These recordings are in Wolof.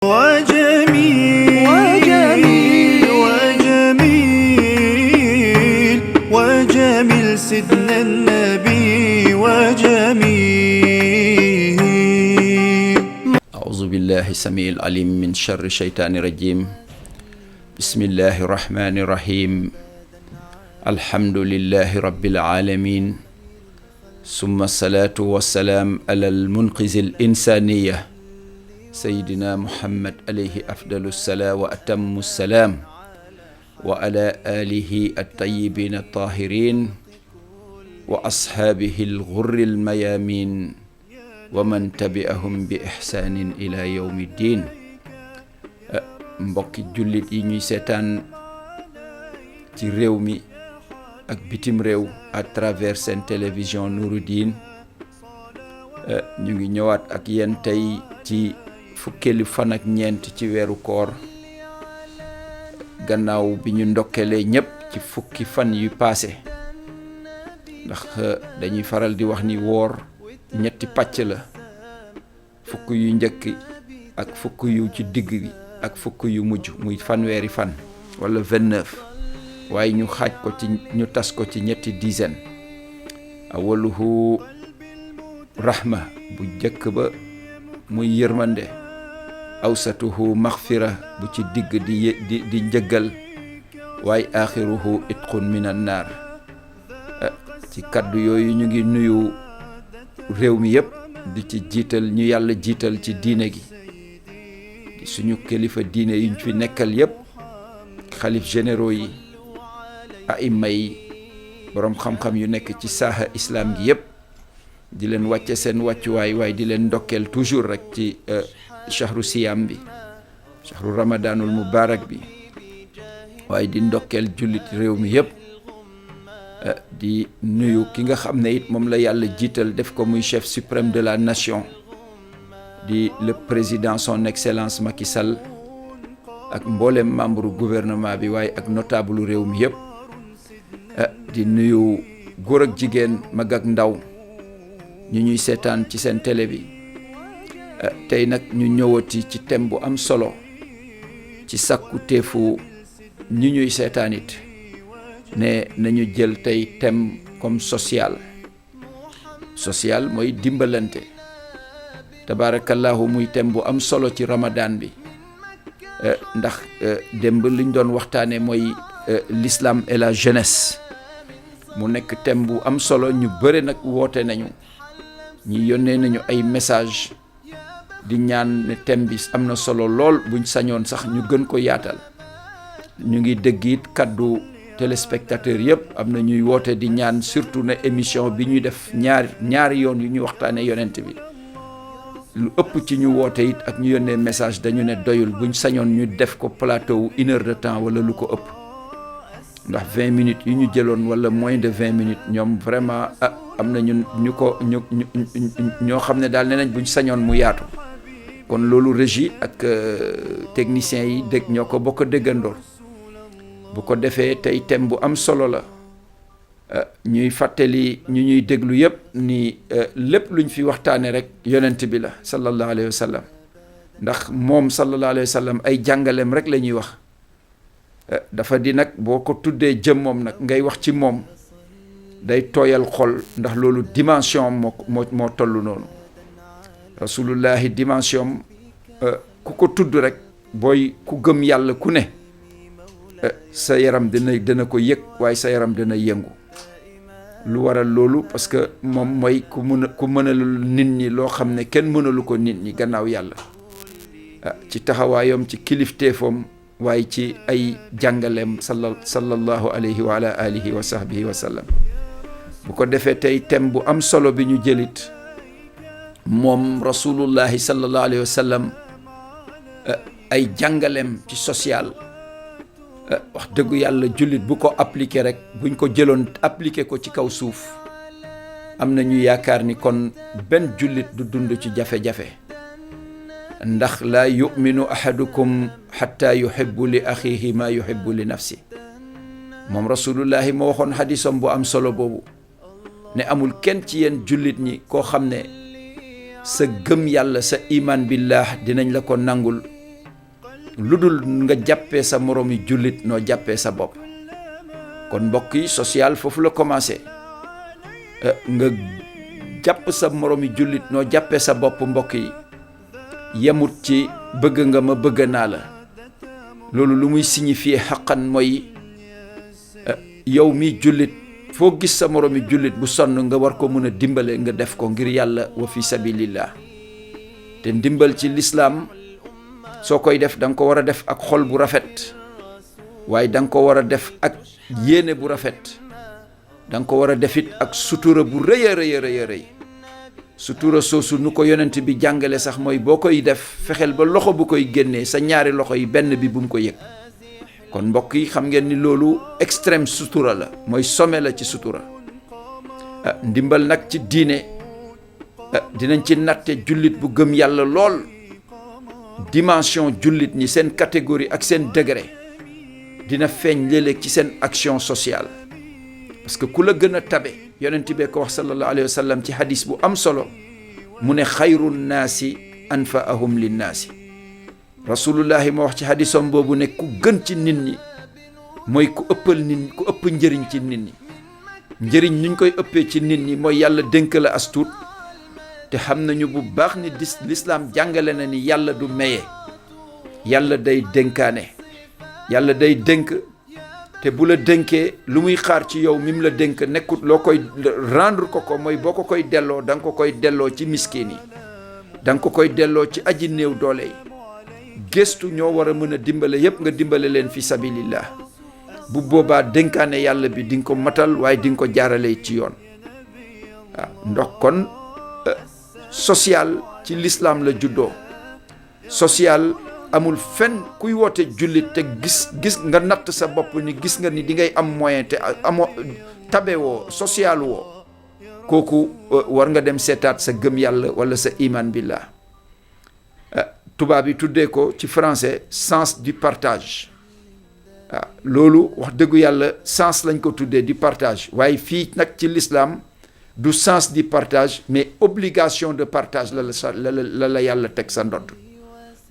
وجميل سيدنا النبي وجميل. أعوذ بالله السميع العليم من شر الشيطان الرجيم. بسم الله الرحمن الرحيم. الحمد لله رب العالمين، ثم الصلاة والسلام على المنقذ الإنسانية سيدنا محمد عليه أفضل الصلاة وأتم السلام، وعلى آله الطيبين الطاهرين وأصحابه الغر الميامين ومن تبعهم بإحسان إلى يوم الدين. mbokki jullit yi ñuy seetaan ci réew mi ak bitim réew à travers seen télévision Nouroudine, ñu ngi ñëwaat ak yéen tey ci fukkeeli fan ak ñeent ci weeru koor, gannaaw bi ñu ndokkelee ñépp ci fukki fan yu paase. ndax dañuy faral di wax ni woor ñetti pàcc la, fukk yu njëkk ak fukk yu ci digg bi ak fukk yu mujj, muy fanweeri fan wala 29, waaye ñu xaaj ko ci, ñu tas ko ci ñetti dizaine. awaluhu rahma, bu njëkk ba muy yërmande. awsatuhu maghfira, bu ci digg di njëggal. waaye axiruhu itqun minan naar. ci kaddu yooyu ñu ngi nuyu réew mi yépp, di ci jiital ñu yàlla jiital ci diine gi, di suñu kilifa diine yuñ fi nekkal yépp, xalif généraux yi, aima yi, boroom xam-xam yu nekk ci saaha islam gi yépp, di leen wàcce seen wàccuwaay, waaye di leen ndokkeel toujours rek ci shahru siyam bi, shahru ramadanul mubarak bi, waaye di ndokkeel jullit réew mi yépp. di nuyu ki nga xam ne it moom la yàlla jiital def ko muy chef suprême de la nation, di le président son excellence Macky Sall, ak mboolem membre gouvernement bi, waaye ak notable réew mi yëpp. di nuyu góor ak jigéen, mag ak ndaw, ñu ñuy seetaan ci seen télé bi. tey nag ñu ñëwati ci thème bu am solo, ci sakku teefu ñu ñuy seetaan it, ne nañu jël tey thème comme social mooy dimbalante. tabarakallahu, muy thème bu am solo ci ramadan bi. ndax démb liñ doon waxtaane mooy l'islam et la jeunesse, mu nekk thème bu am solo. ñu bëri nag woote nañu, ñi yónnee nañu ay message di ñaan ne thème bi am na solo lool, buñ sañoon sax ñu gën ko yaatal. ñu ngi dégg it kaddu téléspectateurs yëpp, am na ñuy woote di ñaan surtout ne émission bi ñuy def ñaari yoon yu ñuy waxtaane yonent bi. lu ëpp ci ñu woote it ak ñu yónnee message dañu ne doyul, buñ sañoon ñu def ko plateau 1 heure de temps wala lu ko ëpp, ndax 20 minutes yu ñu jëloon wala moins de 20 minutes ñoom vraiment am na ñoo xam ne daal ne nañ buñ sañoon mu yaatu. kon loolu régie ak techniciens yi dégg ñoo ko bokk déggandoor. bu ko defee tey thème bu am solo la. ñuy fàttali ñu ñuy déglu yépp ni lépp luñ fi waxtaane rek yonent bi la sallallahu alayhi wa sallam, ndax moom sallallahu alayhi wa sallam ay jàngaleem rek la ñuy wax. dafa di nag boo ko tuddee jëm moom nag ngay wax ci moom, day tooyal xol, ndax loolu dimension moo toll noonu. rasulullahi dimension ku ko tudd rek, booy ku gëm yàlla ku ne, sa yaram dana ko yëg, waaye sa yaram dana yëngu. lu waral loolu, parce que moom mooy ku mënalul nit ñi loo xam ne kenn mënalu ko nit ñi gannaaw yàlla. ci taxawaayam, ci kilifteefam, waaye ci ay jàngaleem sallallahu alayhi wa ala alihi wa sahbihi wa sallam. bu ko defee tey thème bu am solo bi ñu jëlit, moom rasulullahi sallallahu alayhi wa sallam, ay jàngaleem ci social. wax dëggu yàlla jullit bu ko appliqué rek, buñ ko jëloon appliqué ko ci kaw suuf, am na ñu yaakaar ni kon benn jullit du dund ci jafe-jafe. ndax laa yuminu ahadukum xatta yuhibbu li axihi ma yuhibbu li nafsi. moom rasulullahi moo waxoon xadisam bu am solo boobu, ne amul kenn ci yéen jullit ñi koo xam ne sa gëm yàlla, sa iman billah dinañ la ko nangul lu dul nga jàppee sa moroomi jullit noo jàppee sa bopp. kon mbokk yi social foofu la commencé nga jàpp sa moroomi jullit noo jàppee sa bopp mbokk yi yemut ci bëgg nga ma bëgg naa la. loolu lu muy signifier xaqan mooy yow mi jullit foo gis sa moroomi jullit bu sonn nga war ko mën a dimbale nga def ko ngir yàlla wa fi sabilillah. te ndimbal ci lislaam soo koy def da nga ko war a def ak xol bu rafet waaye da nga ko war a def ak yéene bu rafet da nga ko war a def it ak sutura bu rëy a rëy a rëy a rëy sutura soosu nu ko yonent bi jàngale sax mooy boo koy def fexeel ba loxo bu koy génnee sa ñaari loxo yi benn bi bu mu ko yëg. kon mbokk yi xam ngeen ni loolu extrême sutura la mooy sommet la ci sutura. ndimbal nag ci diine dinañ ci natte jullit bu gëm yàlla lool dimension jullit ñi seen catégorie ak seen degré dina feeñ léeg-léeg ci seen action sociale. parce que ku la gën a tabe yonent bee ko wax sallallahu alayhi wa sallam ci hadis bu am solo mu ne xayru naasi anfaahum linnaasi. rasulullahi moo wax ci hadisam boobu ne ku gën ci nit ñi mooy ku ëppal nit ñi ku ëpp njëriñ ci nit ñi. njëriñ niñ koy ëppee ci nit ñi mooy yàlla dénk la as tuut te xam nañu bu baax ni lislaam jàngale na ni yàlla du maye yàlla day dénkaane yàlla day dénk te bu la dénkee lu muy xaar ci yow mi mu la dénk nekkut loo koy rendre ko mooy boo ko koy delloo da nga ko koy delloo ci miskin yi da nga ko koy delloo ci aji néew doole yi. gëstu ñoo war a mën a dimbale yépp nga dimbale leen fi sabilillah bu boobaa dénkaane yàlla bi di nga ko matal waaye di nga ko jaarale ci yoon. waaw ndox kon social ci l'islam la juddoo. social amul fenn kuy woote jullit te gis nga natt sa bopp ni gis nga ni di ngay am moyen te amoo tabe woo social woo kooku war nga dem seetaat sa gëm yàlla wala sa iman billah. tubaab yi tuddee ko ci français sens du partage. waaw loolu wax dëggu yàlla sens lañ ko tuddee du partage waaye fii nag ci l'islam du sens du partage mais obligation de partage la yàlla teg sa ndodd.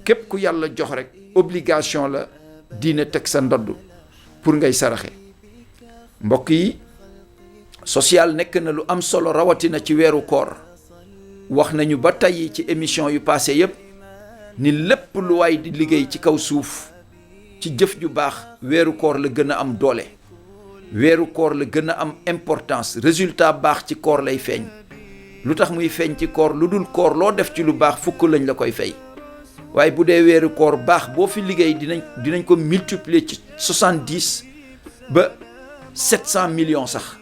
képp ku yàlla jox rek obligation la diine teg sa ndodd pour ngay saraxe. mbokk yi social nekk na lu am solo rawatina ci weeru koor. wax nañu ba tey ci émission yu passé yépp ni lépp lu waay di liggéey ci kaw suuf ci jëf ju baax weeru koor la gën a am doole. weeru koor la gën a am importance résultat baax ci koor lay feeñ. lu tax muy feeñ ci koor lu dul koor loo def ci lu baax fukk lañ la koy fay. waaye bu dee weeru koor baax boo fi liggéey dinañ ko multiplier ci 70 ba 700 millions sax.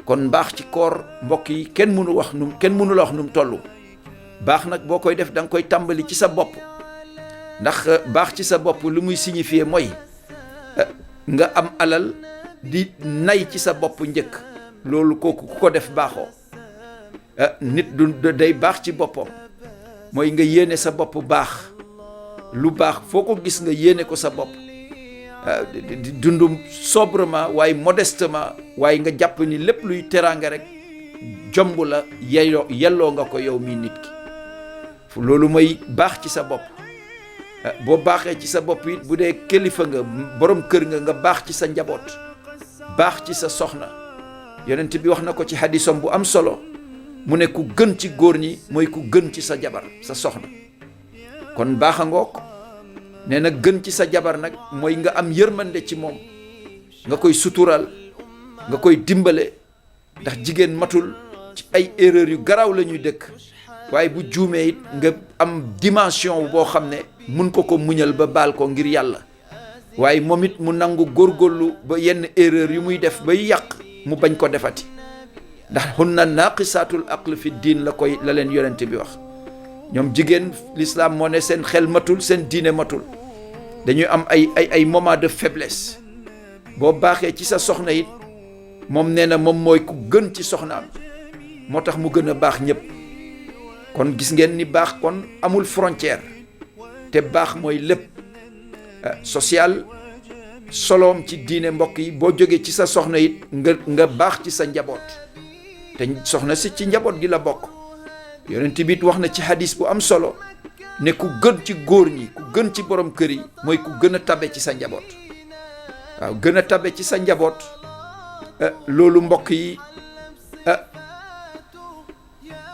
kon baax ci koor mbokk yi kenn mënu la wax nu mu toll. baax nag boo koy def da nga koy tàmbali ci sa bopp ndax baax ci sa bopp lu muy signifier mooy nga am alal di nay ci sa bopp njëkk loolu kooku ku ko def baaxoo. nit du day baax ci boppam mooy nga yéene sa bopp baax lu baax foo ko gis nga yéene ko sa bopp di dund sobrement waaye modestement waaye nga jàpp ni lépp luy teraanga rek jomb la yelloo nga ko yow mii nit ki. loolu mooy baax ci sa bopp. boo baaxee ci sa bopp it bu dee kilifa nga borom kër nga baax ci sa njaboot baax ci sa soxna. yonent bi wax na ko ci hadisam bu am solo mu ne ku gën ci góor ñi mooy ku gën ci sa jabar sa soxna. kon baax a ngoog nee na gën ci sa jabar nag mooy nga am yërmande ci moom nga koy sutural nga koy dimbale ndax jigéen matul ci ay erreur yu garaaw la ñuy dëkk waaye bu juumee it nga am dimension boo xam ne mun ko muñal ba baal ko ngir yàlla waaye moom it mu nangu góorgóorlu ba yenn erreur yu muy def bay yàq mu bañ ko defati ndax hunna naqisaatul aql fi diin la leen yonent bi wax. ñoom jigéen l'islam moo ne seen xel matul seen diine matul dañuy am ay moment de faiblesse. boo baaxee ci sa soxna it moom nee na moom mooy ku gën ci soxnaam moo tax mu gën a baax ñëpp. kon gis ngeen ni baax kon amul frontière te baax mooy lépp. social soloom ci diine mbokk yi boo jógee ci sa soxna it nga baax ci sa njaboot te soxna si ci njaboot gi la bokk. yonent bi wax na ci hadis bu am solo ne ku gën ci góor ñi ku gën ci borom kër yi mooy ku gën a tabe ci sa njaboot. waaw gën a tabe ci sa njaboot loolu mbokk yi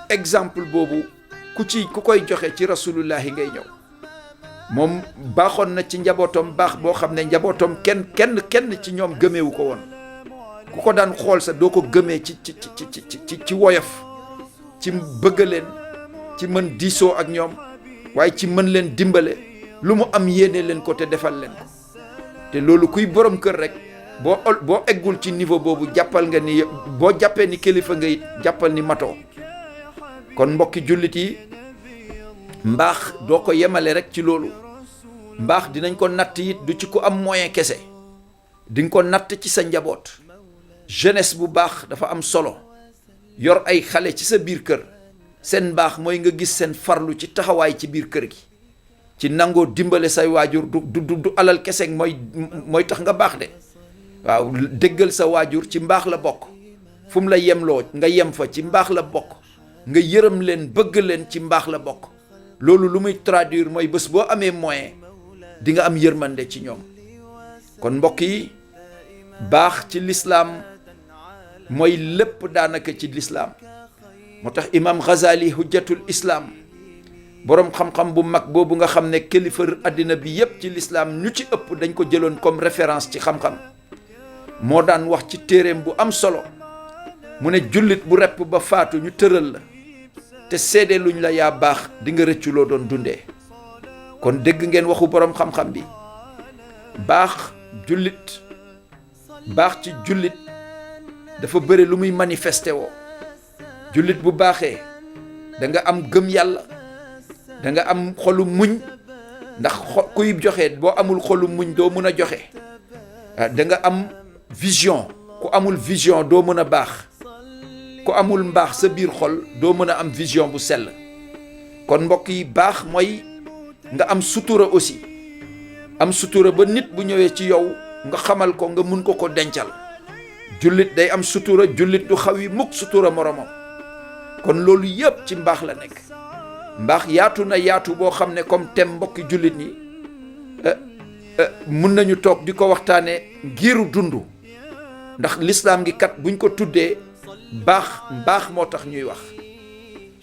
exemple boobu ku koy joxe ci rasulullahi ngay ñëw. moom baaxoon na ci njabootam baax boo xam ne njabootam kenn ci ñoom gëmeewu ko woon. ku ko daan xool sa doo ko gëmee ci woyof, ci bëgg leen, ci mën diisoo ak ñoom, waaye ci mën leen dimbale, lu mu am yéene leen ko te defal leen ko. te loolu kuy borom kër rek boo eggul ci niveau boobu jàppal nga ni boo jàppee ni kilifa nga it jàppal ni matoo. kon mbokki jullit yi mbaax doo ko yemale rek ci loolu. mbaax dinañ ko natt it du ci ku am moyen kese, diñ ko natt ci sa njaboot. jeunesse bu baax dafa am solo. yor ay xale ci sa biir kër, seen mbaax mooy nga gis seen farlu ci taxawaay ci biir kër gi, ci nangoo dimbale say waajur. du alal kese mooy tax nga baax de. waaw déggal sa waajur ci mbaax la bokk. fu mu la yemloo nga yem fa ci mbaax la bokk. nga yërëm leen bëgg leen ci mbaax la bokk. loolu lu muy traduire mooy bés boo amee moyen di nga am yërmande ci ñoom. kon mbokk yi baax ci lislaam mooy lépp daanaka ci lislaam. moo tax imam Ghazali hujjatul islam, boroom xam-xam bu mag boobu nga xam ne kilifa àddina bi yépp ci lislaam ñu ci ëpp dañ ko jëloon comme référence ci xam-xam, moo daan wax ci téereem bu am solo mu ne jullit bu repp ba faatu ñu tëral la te seede luñ la yaa baax di nga rëccu loo doon dundee. kon dégg ngeen waxu boroom xam-xam bi. baax ci jullit dafa bëri lu muy manifesté woo. jullit bu baaxee da nga am gëm yàlla, da nga am xolu muñ, ndax kuy joxe boo amul xolu muñ doo mën a joxe. da nga am vision, ku amul vision doo mën a baax. ku amul mbaax sa biir xol doo mën a am vision bu sell. kon mbokk yi baax mooy nga am sutura aussi. am sutura ba nit bu ñëwee ci yow nga xamal ko, nga mun ko dencal. jullit day am sutura, jullit du xaw yi mukk sutura moromam. kon loolu yëpp ci mbaax la nekk. mbaax yaatu na yaatu boo xam ne comme thème mbokki jullit ñi mun nañu toog di ko waxtaane giiru dund. ndax lislaam gi kat buñ ko tuddee mbaax moo tax ñuy wax.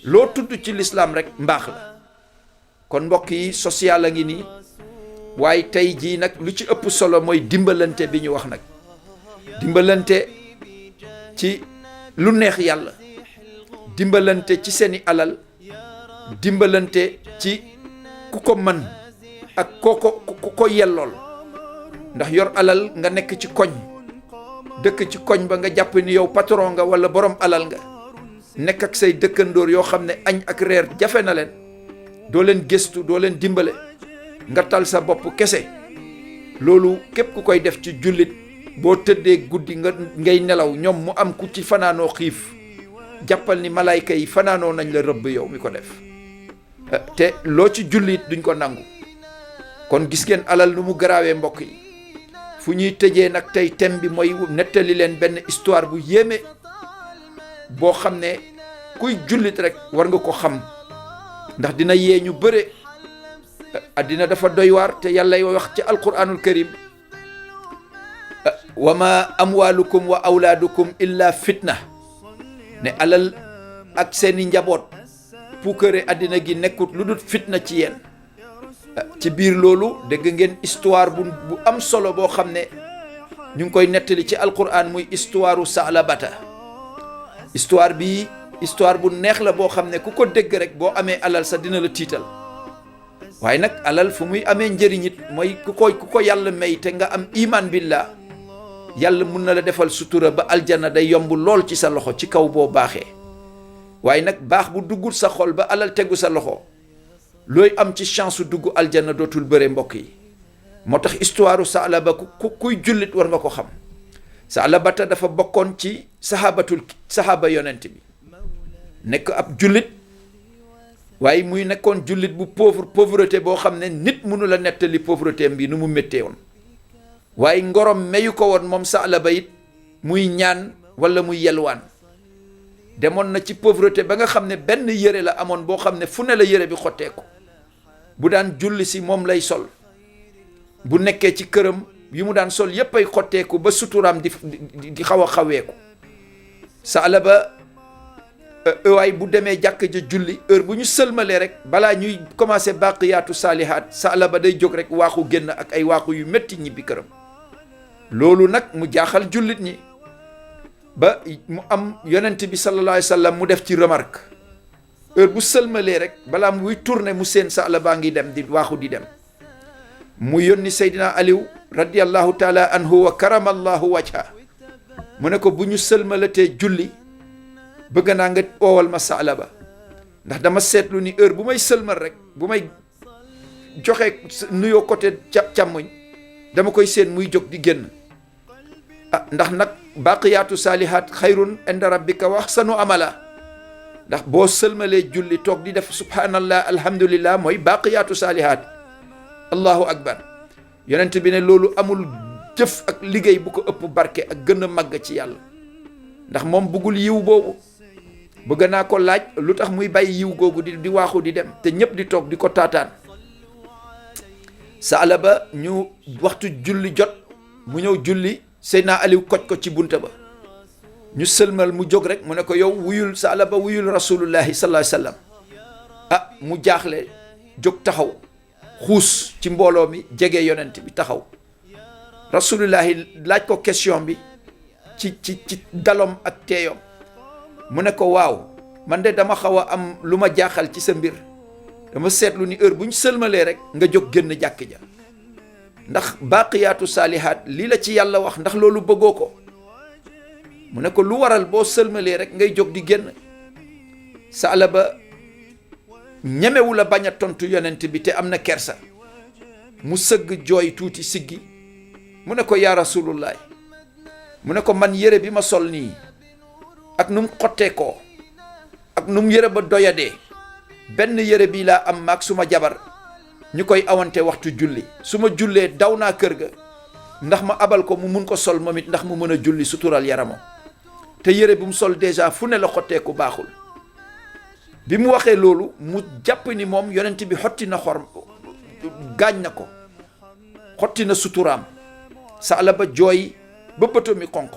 loo tudd ci lislaam rek mbaax la. kon mbokk yi social a ngi nii, waaye tey jii nag lu ci ëpp solo mooy dimbalante bi ñu wax nag. dimbalante ci lu neex yàlla, dimbalante ci seeni alal, dimbalante ci ku ko mën ak ku ko yellool. ndax yor alal nga nekk ci koñ, dëkk ci koñ ba nga jàpp ni yow patron nga walla borom alal nga, nekk ak say dëkkandoor yoo xam ne añ ak reer jafe na leen, doo leen gëstu, doo leen dimbale, nga tal sa bopp kese. loolu képp ku koy def ci jullit, boo tëddee guddi ngay nelaw ñoom mu am ku ci fanaanoo xiif, jàppal ni malayka yi fanaanoo nañ la rëbb yow mi ko def. te loo ci jullit duñ ko nangu. kon gis ngeen alal nu mu garaawee mbokk yi. fu ñuy tëjee nag tey thème bi mooy nettali leen benn histoire bu yéeme boo xam ne kuy jullit rek war nga ko xam, ndax dina yee ñu bëre. addina dafa doy waar, te yàlla wax ci alquranul karim wa ma amwalukum wa awlaadukum illa fitna. ne alal ak seeni njaboot puukare addina gi nekkut lu dul fitna ci yéen. ci biir loolu dégg ngeen histoire bu am solo boo xam ne ñu ngi koy nettali ci alquran, muy histoire u Saalabata. histoire bi histoire bu neex la boo xam ne ku ko dégg rek boo amee alal sa dina la tiital. waaye nag alal fu muy amee njëriñ it mooy ku ko yàlla may te nga am iman billah, yàlla mun na la defal sutura ba aljana day yomb lool ci sa loxo ci kaw boo baaxee. waaye nag baax bu duggul sa xol ba alal tegu sa loxo, looy am ci chance su dugg aljana dootul bëre mbokk yi. moo tax histoire Saalaba kuy jullit war nga ko xam. Saalabata dafa bokkoon ci sahaaba yonent bi, nekk ab jullit, waaye muy nekkoon jullit bu pauvreté boo xam ne nit mënu la nettali pauvreté bi nu mu méttee woon. waaye ngorom meyu ko woon moom Saalaba it muy ñaan walla muy yelwaan. demoon na ci pauvreté ba nga xam ne benn yére la amoon boo xam ne fu ne la yére bi xotteeku. bu daan julli si moom lay sol bu nekkee ci këram yi mu daan sol yépp ay xotteeku ba suturaam di xaw a xaweeku Saalaba waay bu demee jàkk ja julli heure bu ñu sëlmalee rek balaa ñuy commencé baqiyaatu saalihaat Saalaba day jóg rek waaxu génn ak ay waaxu yu métti ñibbi këram loolu nag mu jaaxal jullit ñi ba mu am yonent bi sallallahu alayhi wa sallam mu def ci remarque heure bu sëlmalee rek balaa muy tourné mu seen Saalaba ngi dem di waaxu di dem mu yónni Seydina Aliou radiyallahu taala anhu wa karamallahu wajha mu ne ko bu ñu sëlmalatee julli bëgg naa nga oowal ma Saalaba ndax dama seetlu ni heure bu may sëlmal rek bu may joxe nuyoo côté càmmoñ dama koy seen muy jóg di génn ndax nag baqiyaatu saalihaat xayrun inda rabbika wa ahsanu amala ndax boo sëlmalee julli toog di def subhanallah alhamdulillah mooy baqiyaatu saalihaat allahu akbar yonent bi ne loolu amul jëf ak liggéey bu ko ëpp barke ak gën a màgg ci yàlla ndax moom bëggul yiw boobu bëgg naa ko laaj lu tax muy bàyyi yiw googu di waaxu di dem te ñépp di toog di ko taataan Saalaba ñu waxtu julli jot mu ñëw julli Seydina Aliou koj ko ci bunta ba ñu sëlmal mu jóg rek mu ne ko yow wuyul Saalaba wuyul rasulullahi sallallahu alayhi wasallam mu jaaxle jóg taxaw xuus ci mbooloo mi jege yonent bi taxaw rasulullahi laaj ko question bi ci dalom ak teeyom mu ne ko waaw man de dama xaw a am lu ma jaaxal ci sa mbir dama seetlu ni heure bu ñu sëlmalee rek nga jóg génn jàkk ja ndax baqiyaatu saalihaat lii la ci yàlla wax ndax loolu bëggoo ko mu ne ko lu waral boo sëlmalee rek ngay jóg di génn Saalaba ñemewu la bañ a tontu yonent bi te am na kersa mu sëgg jooy tuuti siggi mu ne ko yaa rasulullahi mu ne ko man yére bi ma sol nii ak nu mu xottee koo ak nu mu yére ba doyadee benn yére bii laa am maag suma jabar ñu koy awante waxtu julli su ma jullee daw naa kër ga ndax ma abal ko mu mun ko sol moom it ndax mu mën a julli sutural yaramam te yére bi mu sol déjà fu ne la xotteeku baaxul bi mu waxee loolu mu jàpp ni moom yonent bi xotti na xor gaañ na ko xotti na suturaam Saalaba jooy ba bëtam mi xonq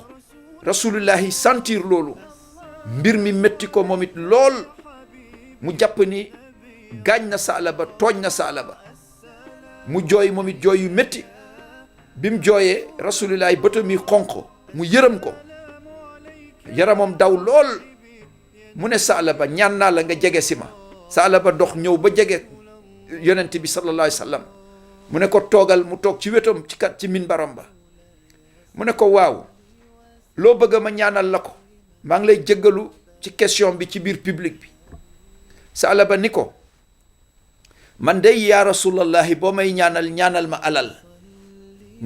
rasulullahi sentir loolu mbir mi métti ko moom it lool mu jàpp ni gaañ na Saalaba tooñ na Saalaba mu jooy moom it jooy yu métti bi mu jooyee rasulullahi bëtam mi xonq mu yërëm ko yaramam daw lool mu ne Saalaba ñaan naa la nga jege si ma Saalaba dox ñëw ba jege yonent bi sallallahu alayhi wa sallam mu ne ko toogal mu toog ci wetam ci minbaram ba mu ne ko waaw loo bëgg ma ñaanal la ko maa ngi lay jéggalu ci question bi ci biir public bi Saalaba ni ko man de yaa rasulallahi boo may ñaanal ma alal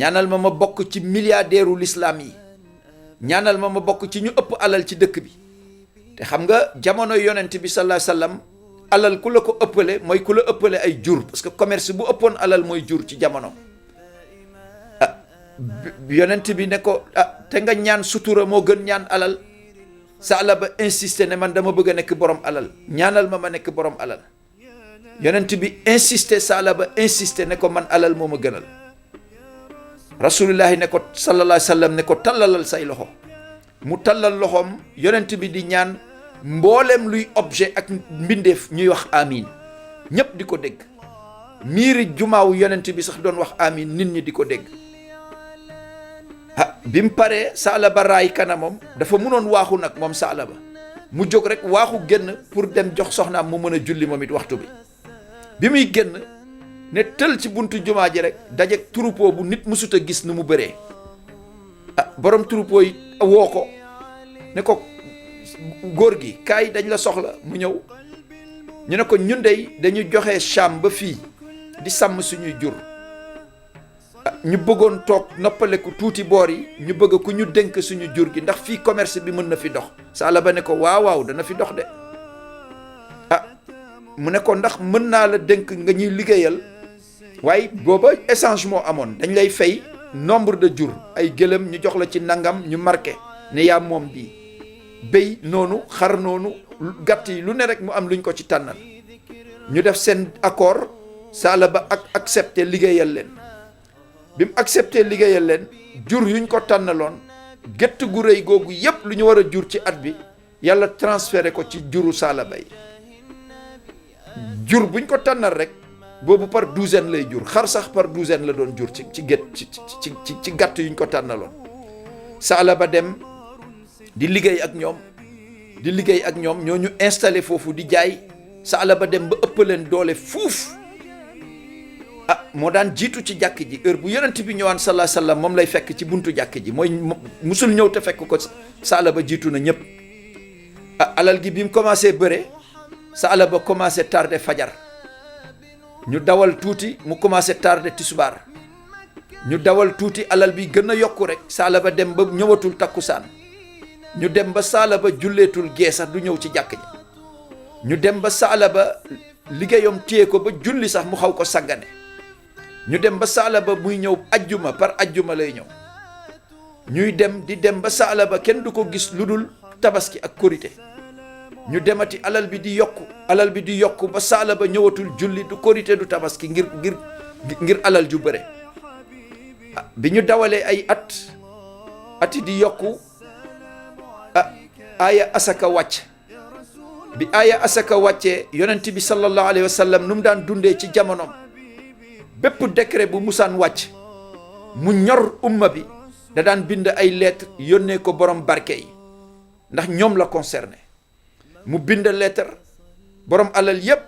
ñaanal ma bokk ci milliardaireu l'islam yi ñaanal ma bokk ci ñu ëpp alal ci dëkk bi te xam nga jamono yonent bi sallallahu alayhi wasallam alal ku la ko ëppale mooy ku la ëppale ay jur parce que commerce bu ëppoon alal mooy jur ci jamono yonent bi ne ko te nga ñaan sutura moo gën ñaan alal Saalaba insisté ne man dama bëgg a nekk borom alal ñaanal ma nekk borom alal yonent bi insisté Saalaba insisté ne ko man alal moo ma gënal rasulullahi ne ko sallallahu alayhi wasallam ne ko tallalal say loxo mu tallal loxoom yonent bi di ñaan mboolem luy objet ak mbindeef ñuy wax amin ñépp di ko dégg miiri jumaaw yonent bi sax doon wax amin nit ñi di ko dégg bi mu paree Saalaba raay kanamam dafa munoon waaxu nag moom Saalaba mu jóg rek waaxu génn pour dem jox soxnaam mu mën a julli moom it waxtu bi muy génn ne tël ci buntu jumaa ji rek dajeeg troupeau bu nit mësut a gis nu mu bëree borom troupeau yi woo ko ne ko góor gi kaay dañ la soxla mu ñëw ñu ne ko ñun dey dañu joxe Cham ba fii di sàmm suñuy jur ñu bëggoon toog noppaleku tuuti boor yi ñu bëgg ku ñu dénk suñu jur gi ndax fii commerce bi mën na fi dox Saalaba ne ko waaw dana fi dox de mu ne ko ndax mën naa la dénk nga ñuy liggéeyal waaye booba échange moo amoon dañ lay fay nombre de jur ay gëlëm ñu jox la ci nangam ñu marqué ne yaa moom bii béy noonu xar noonu gàtt yi lu ne rek mu am luñ ko ci tànnal ñu def seen accord Saalaba ak accepté liggéeyal leen bi mu accepté liggéeyal leen jur yuñ ko tànnaloon gétt gu rëy googu yépp lu ñu war a jur ci at bi yàlla transféré ko ci juru Saalaba yi jur buñ ko tànnal rek boobu par douzaine lay jur xar sax par douzaine la doon jur ci gétt ci gàtt yuñ ko tànnaloon Saalaba dem di liggéey ak ñoom ñoo ñu installé foofu di jaay Saalaba dem ba ëpp leen doole fuuf moo daan jiitu ci jàkk ji heure bu yonent bi ñëwaan sallallahu alayhi wasallam moom lay fekk ci buntu jàkk ji mooy musul ñëw te fekk ko Saalaba jiitu na ñëpp alal gi bi mu commencé bëre Saalaba commencé tardé fajar ñu dawal tuuti mu commencé tardé tisbaar ñu dawal tuuti alal bi gën a yokku rek Saalaba dem ba ñëwatul takkusaan ñu dem ba Saalaba julleetul gee sax du ñëw ci jàkk ji ñu dem ba Saalaba liggéeyam téye ko ba julli sax mu xaw ko saggane ñu dem ba Saalaba muy ñëw ajjuma par ajjuma lay ñëw ñuy dem di dem ba Saalaba kenn du ko gis lu dul tabaski ak korité ñu demati alal bi di yokku ba Saalaba ñëwatul julli du korité du tabaski ngir alal ju bëre bi ñu dawalee ay ati di yokku aaya asaka wàcc bi aaya asaka wàccee yonent bi sallallahu alayhi wa sallam nu mu daan dundee ci jamonoom bépp décret bu musaan wàcc mu ñor umma bi da daan bind ay lettre yónnee ko borom barke yi ndax ñoom la concerné mu bind lettre borom alal yépp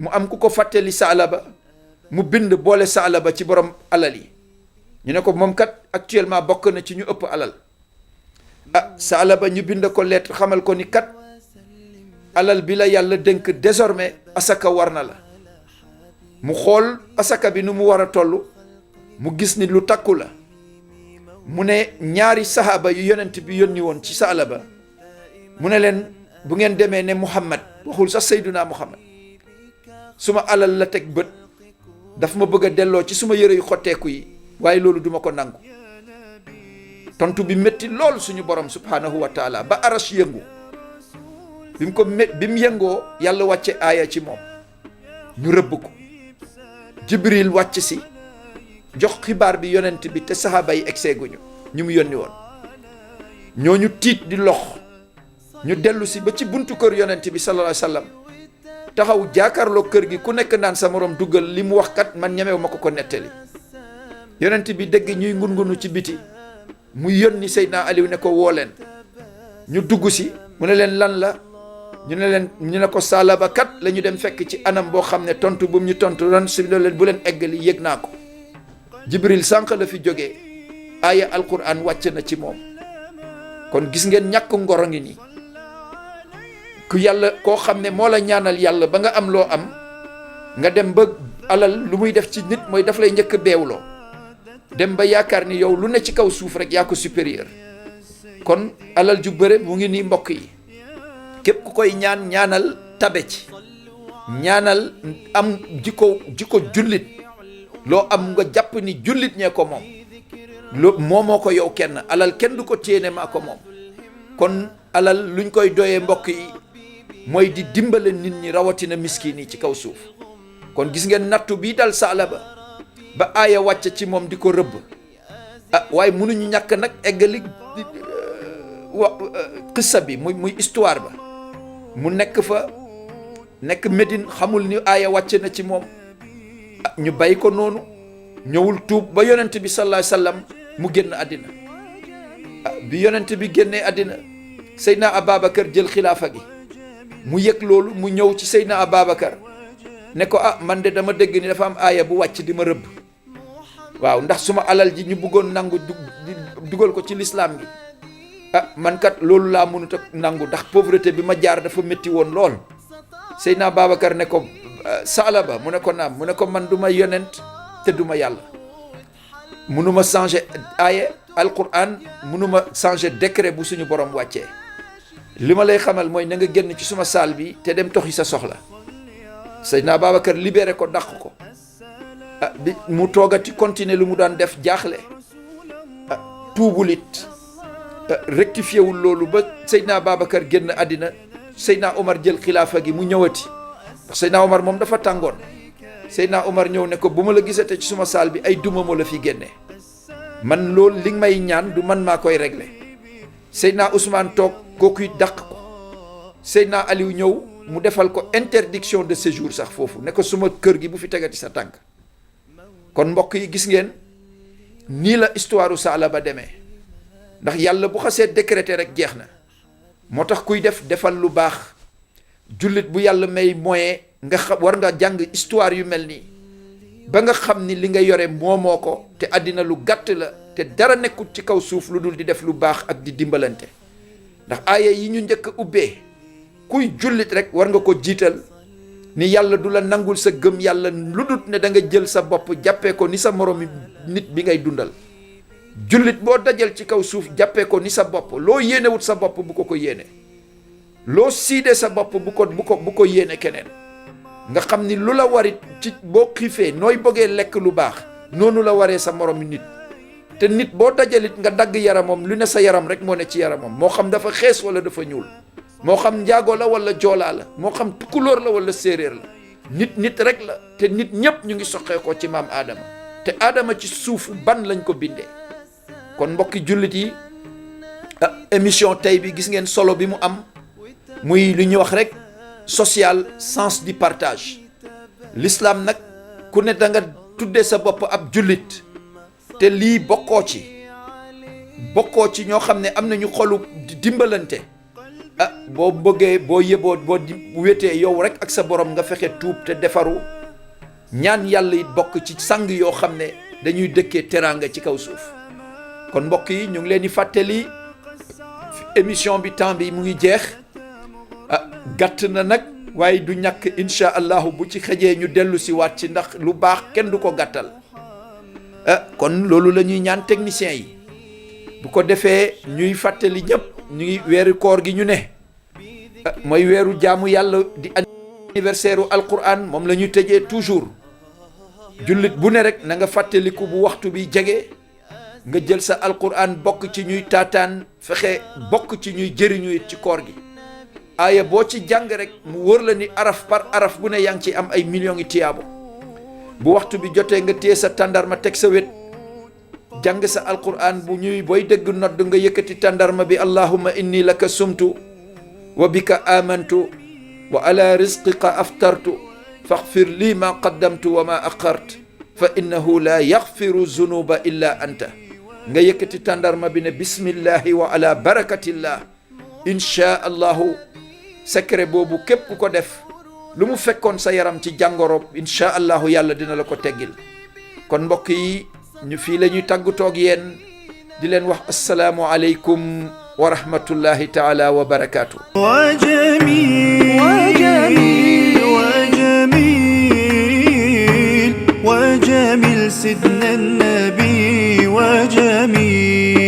mu am ku ko fàttali Saalaba mu bind boole Saalaba ci borom alal yi ñu ne ko moom kat actuellement bokk na ci ñu ëpp alal Saalaba ñu bind ko lettre xamal ko ni kat alal bi la yàlla dénk désormais asaka war na la mu xool asaka bi nu mu war a toll mu gis ni lu takku la mu ne ñaari sahaaba yu yonent bi yónni woon ci Saalaba mu ne leen bu ngeen demee ne Muhammad waxul sax Seyduna Muhammad suma alal la teg bët daf ma bëgg a delloo ci suma yëre yu xotteeku yi waaye loolu duma ko nangu tontu bi métti lool suñu borom subhanahu wa taala ba arash yëngu bi mu yëngoo yàlla wàcce aaya ci moom ñu rëbb ko Jibril wàcc si jox xibaar bi yonent bi te saxaaba yi egseeguñu ñu mu yónni woon ñooñu tiit di lox ñu dellu si ba ci buntu kër yonent bi sallallahu alayhi wasallam taxaw jaakarloo kër gi ku nekk naan sa morom duggal li mu wax kat man ñemew ma ko nettali yonent bi dégg ñuy ngunu ci biti mu yónni Seydina Aliou ne ko woo leen ñu dugg si mu ne leen lan la ñu ne ko Saalaba kat la ñu dem fekk ci anam boo xam ne tontu bu mu ñu tontu ran si leen bu leen eggali yëg naa ko Jibril sànq la fi jógee aaya alquran wàcc na ci moom kon gis ngeen ñàkk ngoro ngi nii ku yàlla koo xam ne moo la ñaanal yàlla ba nga am loo am nga dem ba alal lu muy def ci nit mooy daf lay njëkk beewloo dem ba yaakaar ni yow lu ne ci kaw suuf rek yaa ko supérieur kon alal ju bëre mu ngi nii mbokk yi képp ku koy ñaanal tabe ci ñaanal am jikko jullit loo am nga jàpp ni jullit ñee ko moom moomoo ko yow kenn alal kenn du ko téene maa ko moom kon alal luñ koy doyee mbokk yi mooy di dimbale nit ñi rawatina miskin yi ci kaw suuf kon gis ngeen nattu bii dal Saalaba ba aaya wàcc ci moom di ko rëbb waaye mënuñu ñàkk nag eggali xissa bi muy histoire ba mu nekk Médine xamul ni aaya wàcc na ci moom ñu bàyyi ko noonu ñëwul tuub ba yonent bi sallallahu alayhi wasallam mu génn àddina bi yonent bi génnee àddina Seydina Ababacar jël xilaafa gi mu yëg loolu mu ñëw ci Seydina Ababacar ne ko man de dama dégg ni dafa am aaya bu wàcc di ma rëbb waaw ndax suma alal ji ñu bëggoon nangu dugal ko ci lislaam gi man kat loolu laa mënut a nangu ndax pauvreté bi ma jaar dafa métti woon lool Seydina Babacar ne ko Saalaba mu ne ko naam mu ne ko man du ma yonent te du ma yàlla mënuma changer aaya alquran mënuma changer décret bu suñu borom wàccee li ma lay xamal mooy na nga génn ci suma saal bi te dem toxi sa soxla Seydina Babacar libéré ko dàq ko bi mu toogati continuer lu mu daan def jaaxle tuubulit rectifié wul loolu ba Seydina Babacar génn àddina Seydina Omar jël xilaafa gi mu ñëwati ndax Seydina Omar moom dafa tàngoon Seydina Omar ñëw ne ko bu ma la gisate ci suma saal bi ay duma moo la fi génne man loolu li nga may ñaan du man maa koy régler Seydina Ousmane toog kookuy dàq ko Seydina Aliou ñëw mu defal ko interdiction de séjour sax foofu ne ko suma kër gi bu fi tegati sa tànk kon mbokk yi gis ngeen nii la histoire Saala ba demee ndax yàlla bu xasee décréter rek jeex na moo tax kuy defal lu baax jullit bu yàlla may moyen nga war nga jàng histoire yu mel nii ba nga xam ni li nga yore moomoo ko te àddina lu gàtt la te dara nekkut ci kaw suuf lu dul di def lu baax ak di dimbalante ndax aaya yi ñu njëkk a ubbee kuy jullit rek war nga ko jiital ni yàlla du la nangul sa gëm yàlla lu dul ne da nga jël sa bopp jàppee ko ni sa moromi nit bi ngay dundal jullit boo dajal ci kaw suuf jàppee ko ni sa bopp loo yéenewut sa bopp bu ko yéene loo siide sa bopp bu ko yéene keneen nga xam ni lu la warit ci boo xiifee nooy bëggee lekk lu baax noonu la waree sa moromi nit te nit boo dajalit nga dagg yaramam lu ne sa yaram rek moo ne ci yaramam moo xam dafa xees wala dafa ñuul moo xam njaago la wala joolaa la moo xam tukulóor la wala séeréer la nit rek la te nit ñépp ñu ngi soqee ko ci maam aadama te aadama ci suufu ban lañ ko bindee kon mbokki jullit yi émission tey bi gis ngeen solo bi mu am muy lu ñuy wax rek social sens du partage l'islam nag ku ne da nga tuddee sa bopp ab jullit te lii bokkoo ci ñoo xam ne am nañu xolu dimbalante boo bëggee boo yëboo boo wéetee yow rek ak sa borom nga fexe tuub te defaru ñaan yàlla it bokk ci sang yoo xam ne dañuy dëkkee teraanga ci kaw suuf kon mbokk yi ñu ngi leen di fàttali émission bi temps bi mu ngi jeex gàtt na nag waaye du ñàkk incha allahu bu ci xëjee ñu dellu si waat ci ndax lu baax kenn du ko gàttal kon loolu la ñuy ñaan technicien yi bu ko defee ñuy fàttali ñëpp ñu ngi weeru koor gi ñu ne mooy weeru jaamu yàlla di anniversaire u alquran moom la ñuy tëjee toujours jullit bu ne rek na nga fàttaliku bu waxtu bi jege nga jël sa alquran bokk ci ñuy taataan fexe bokk ci ñuy jëriñu it ci koor gi aaya boo ci jàng rek mu wër la ni araf par araf bu ne yaa ngi ci am ay millions yi tiyaabo bu waxtu bi jotee nga téye sa tàndarma teg sa wet jàng sa alquran bu ñuy booy dégg nodd nga yëkkati tàndarma bi allahumma inni laka sumtu wa bika amantu wa ala rizqika aftartu faghfir li ma qaddamtu wa ma aqart fa innahu la yaghfiru zunuba illa anta nga yëkkati tàndarma bi ne bismillahi wa ala barakatillah insha allahu secret boobu képp ku ko def lu mu fekkoon sa yaram ci jàngoro insha allahu yàlla dina la ko teggil kon mbokk yi ñu fii la ñuy tàggutoog yéen di leen wax assalaamu aleykum wa rahmatullahi taala wa barakaatu. وجميل سيدنا النبي وجميل